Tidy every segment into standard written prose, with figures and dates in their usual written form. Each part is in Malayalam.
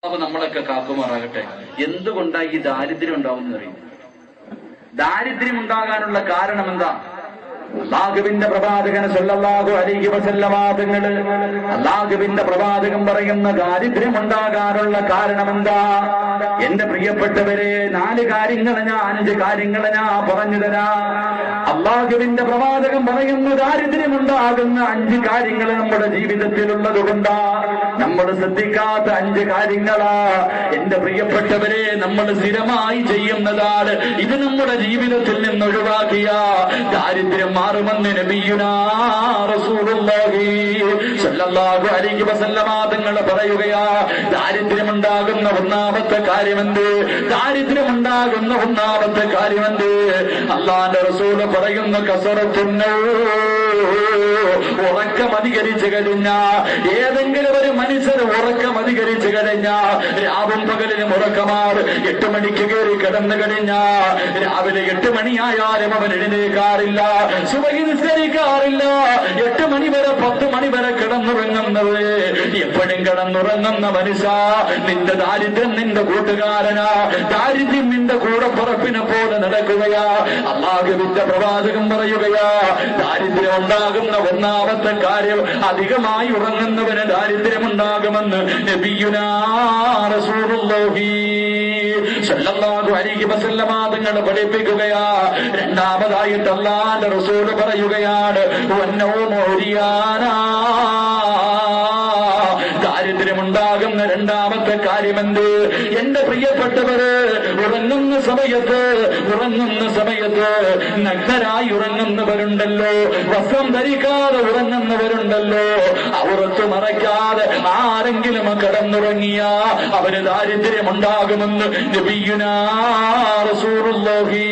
അപ്പൊ നമ്മളൊക്കെ കാക്കുമാറാകട്ടെ. എന്തുകൊണ്ടാ ഈ ദാരിദ്ര്യം ഉണ്ടാവുന്ന അറിയും? ദാരിദ്ര്യം ഉണ്ടാകാനുള്ള കാരണം എന്താ? അല്ലാഹുവിന്റെ പ്രവാചകൻ സല്ലല്ലാഹു അലൈഹി വസല്ലമ തങ്ങള് അല്ലാഹുവിന്റെ പ്രവാചകൻ പറയുന്ന ദാരിദ്ര്യം ഉണ്ടാകാനുള്ള കാരണം എന്താ? എന്റെ പ്രിയപ്പെട്ടവരെ, 4 കാര്യങ്ങൾ 5 കാര്യങ്ങൾ ഞാൻ പറഞ്ഞു തരാം. അല്ലാഹുവിന്റെ പ്രവാചകൻ പറയുന്ന ദാരിദ്ര്യം ഉണ്ടാകുന്ന 5 കാര്യങ്ങൾ നമ്മുടെ ജീവിതത്തിലുള്ളത് കൊണ്ടാ നമ്മൾ ശ്രദ്ധിക്കാത്ത 5 കാര്യങ്ങളാ. എന്റെ പ്രിയപ്പെട്ടവരെ, നമ്മൾ സ്ഥിരമായി ചെയ്യുന്നതാണ്. ഇത് നമ്മുടെ ജീവിതത്തിൽ നിന്ന് ഒഴിവാക്കിയ ദാരിദ്ര്യം മാറുമെന്ന് നബിയുനാ റസൂലുള്ളാഹി സ്വല്ലല്ലാഹു അലൈഹി വസല്ലമ തങ്ങൾ പറയുകയാ. ദാരിദ്ര്യമുണ്ടാകുന്ന ഒന്നാമത്തെ കാര്യമെന്ത്? ദാരിദ്ര്യമുണ്ടാകുന്ന ഒന്നാമത്തെ കാര്യമെന്ത്? അല്ലാഹുവിന്റെ റസൂൽ പറയുന്ന കസറത്തുന്നോ, ഉറക്കം അധികരിച്ചു കഴിഞ്ഞ ഏതെങ്കിലും ഒരു മനുഷ്യന് ഉറക്കം അധികരിച്ചു കഴിഞ്ഞ രാവും പകലിനും ഉറക്കമാറ് 8 മണിക്ക് കയറി കിടന്നു കഴിഞ്ഞ രാവിലെ 8 മണിയായാലും അവൻ എഴുന്നേൽക്കാറില്ല, സുബഹി നിസ്കരിക്കാറില്ല. 8 മണി വരെ 10 മണി വരെ കിടന്നുറങ്ങുന്നത്, എപ്പോഴും കിടന്നുറങ്ങുന്ന മനുഷ്യ, നിന്റെ ദാരിദ്ര്യം നിന്റെ കൂട്ടുകാരനാ. ദാരിദ്ര്യം നിന്റെ കൂടപ്പുറപ്പിനെ പോലെ നടക്കുകയാ. അല്ലാഹുവിന്റെ പ്രവാചകൻ പറയുകയാ, ദാരിദ്ര്യം ഉണ്ടാകുന്ന ഒന്നാമത്തെ കാര്യം, അധികമായി ഉറങ്ങുന്നവന് ദാരിദ്ര്യമുണ്ടാകുമെന്ന് നബിയുനാ റസൂലുള്ളാഹി സ്വല്ലല്ലാഹു അലൈഹി വസല്ലമ തങ്ങൾ പഠിപ്പിക്കുകയാ. രണ്ടാമതായിട്ട് അല്ലാഹുവിന്റെ റസൂൽ പറയുകയാണ്, ദാരിദ്ര്യമുണ്ടാകുന്ന രണ്ടാമത്തെ കാര്യമെന്ത്? എന്റെ പ്രിയപ്പെട്ടവര്, ഉറങ്ങുന്ന സമയത്ത് നഗ്നരായി ഉറങ്ങുന്നവരുണ്ടല്ലോ, വസ്ത്രം ധരിക്കാതെ ഉറങ്ങുന്നവരുണ്ടല്ലോ, ഔറത്ത് മറയ്ക്കാതെ ആരെങ്കിലും കിടന്നുറങ്ങിയ അവന് ദാരിദ്ര്യമുണ്ടാകുമെന്ന് നബിയുനാ റസൂലുള്ളാഹി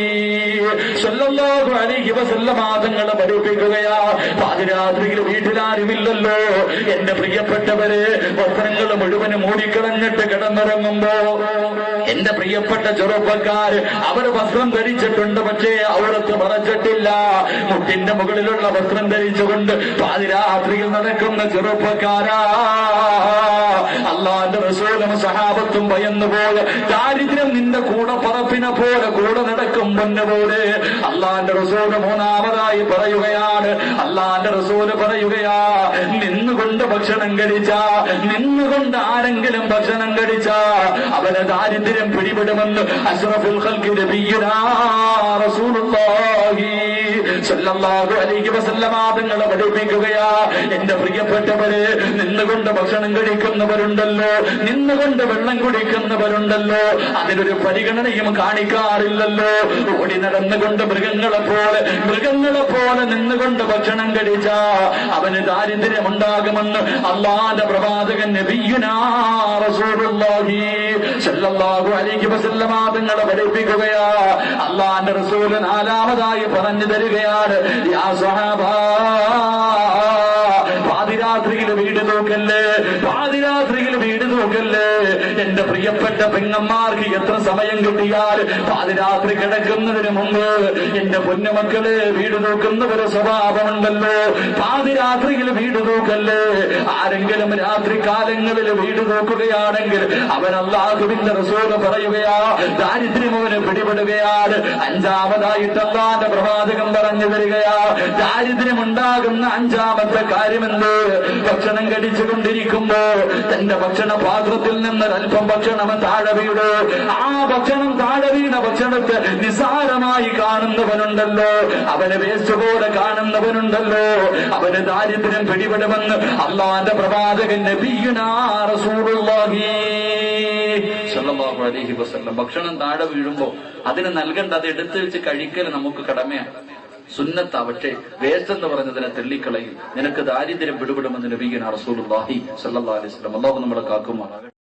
സ്വല്ലല്ലാഹു അലൈഹി വസല്ലമ തങ്ങൾ പഠിപ്പിക്കുകയാ. പാതിരാത്രിയിൽ വീട്ടിലാരുമില്ലല്ലോ, എന്റെ പ്രിയപ്പെട്ടവര്, വസ്ത്രങ്ങൾ മുഴുവനും മൂടിക്കളഞ്ഞിട്ട് കിടന്നുറങ്ങുമ്പോ എന്റെ പ്രിയപ്പെട്ട ചെറുപ്പക്കാര്, അവർ വസ്ത്രം ധരിച്ചിട്ടുണ്ട്, പക്ഷേ ഔറത്ത് മറച്ചിട്ടില്ല. മുട്ടിന്റെ മുകളിലുള്ള വസ്ത്രം ധരിച്ചുകൊണ്ട് പാതിരാത്രിയിൽ നടക്കുന്ന ചെറുപ്പക്കാരാ, അല്ലാഹുവിന്റെ റസൂലും സഹാബത്തും ഭയന്നുപോലെ, ദാരിദ്ര്യം നിന്റെ കൂടെ പറപ്പിനെ പോലെ കൂടെ നടക്കും പൊന്നുപോലെ. അല്ലാഹുവിന്റെ റസൂൽ മൂന്നാമതായി പറയുകയാണ്, അല്ലാഹുവിന്റെ റസൂൽ പറയുകയാ, നിന്നുകൊണ്ട് ഭക്ഷണം കഴിച്ച, നിന്നുകൊണ്ട് ആരെങ്കിലും ഭക്ഷണം കഴിച്ച അവന് ദാരിദ്ര്യം പിടിപെടുമെന്ന് അഷ്റഫുൽ ഖൽഖി നബിയുനാ റസൂലുള്ളാഹി സ്വല്ലല്ലാഹു അലൈഹി വസല്ലമ തങ്ങൾ പഠിപ്പിക്കുകയാ. എന്റെ പ്രിയപ്പെട്ടവര്, നിന്നുകൊണ്ട് ഭക്ഷണം കഴിക്കുന്നവരുണ്ടല്ലോ, നിന്നുകൊണ്ട് വെള്ളം കുടിക്കുന്നവരുണ്ടല്ലോ, അതിനൊരു പരിഗണനയും കാണിക്കാറില്ലല്ലോ. ഓടി നടന്നുകൊണ്ട് മൃഗങ്ങളെ പോലെ നിന്നുകൊണ്ട് ഭക്ഷണം കഴിച്ച അവന് ദാരിദ്ര്യമുണ്ടാകുമെന്ന് അല്ലാഹുവിന്റെ പ്രവാചകൻ നബിയുനാ റസൂലുള്ളാഹി സ്വല്ലല്ലാഹു അലൈഹി വസല്ലമ തങ്ങൾ പഠിപ്പിക്കുകയാ. അല്ലാഹുവിന്റെ റസൂൽ നാലാമതായി പറഞ്ഞു തരികയാണ്, യാ സ്വഹാബാ, പാതിരാത്രിയിൽ വീട് നോക്കല്ലേ, പാതിരാത്രിയിൽ വീട് നോക്കല്ലേ. എന്റെ പ്രിയപ്പെട്ട പെങ്ങന്മാർക്ക് എത്ര സമയം കിട്ടിയാൽ പാതിരാത്രി കിടക്കുന്നതിന് മുമ്പ് എന്റെ പൊന്നുമക്കള് വീട് നോക്കുന്നവരെ സ്വഭാവമുണ്ടല്ലോ. പാതിരാത്രിയിൽ വീട് നോക്കല്ലേ. ആരെങ്കിലും രാത്രി കാലങ്ങളിൽ വീട് നോക്കുകയാണെങ്കിൽ അവൻ അല്ലാഹുവിന്റെ റസൂൽ പറയുകയാ, ദാരിദ്ര്യം അവന് പിടിപെടുകയാണ്. അഞ്ചാമതായിട്ട് അല്ലാഹുവിന്റെ പ്രവാചകൻ പറഞ്ഞു തരികയാ, ദാരിദ്ര്യമുണ്ടാകുന്ന 5ാമത്തെ കാര്യമെന്ന്? ഭക്ഷണം കഴിച്ചുകൊണ്ടിരിക്കുമ്പോ തന്റെ ഭക്ഷണ പാത്രത്തിൽ നിന്ന് അല്പം ഭക്ഷണം താഴെ വീട്, ആ ഭക്ഷണം താഴെ വീണ ഭക്ഷണത്തെ നിസാരമായി കാണുന്നവനുണ്ടല്ലോ, അവന് വേസ്റ്റ് പോലെ കാണുന്നവനുണ്ടല്ലോ, അവന് ദാരിദ്ര്യം പിടിപെടുമെന്ന് അല്ലാഹുവിന്റെ പ്രവാചകൻ നബിയുനാ റസൂലുള്ളാഹി സ്വല്ലല്ലാഹു അലൈഹി വസല്ലം. ഭക്ഷണം താഴെ വീഴുമ്പോ അതിന് നൽകേണ്ട, അത് എടുത്തു വെച്ച് കഴിക്കൽ നമുക്ക് കടമയാണ്, സുന്നത്താ. പക്ഷേ വേസ്റ്റ് എന്ന് പറഞ്ഞതിനെ തെള്ളിക്കളയും, നിനക്ക് ദാരിദ്ര്യം പിടിപെടുമെന്ന് നബിയുനാ റസൂലുള്ളാഹി സ്വല്ലല്ലാഹു അലൈഹി വസല്ലം. അല്ലാഹു നമ്മളെ കാക്കുമാറാകട്ടെ.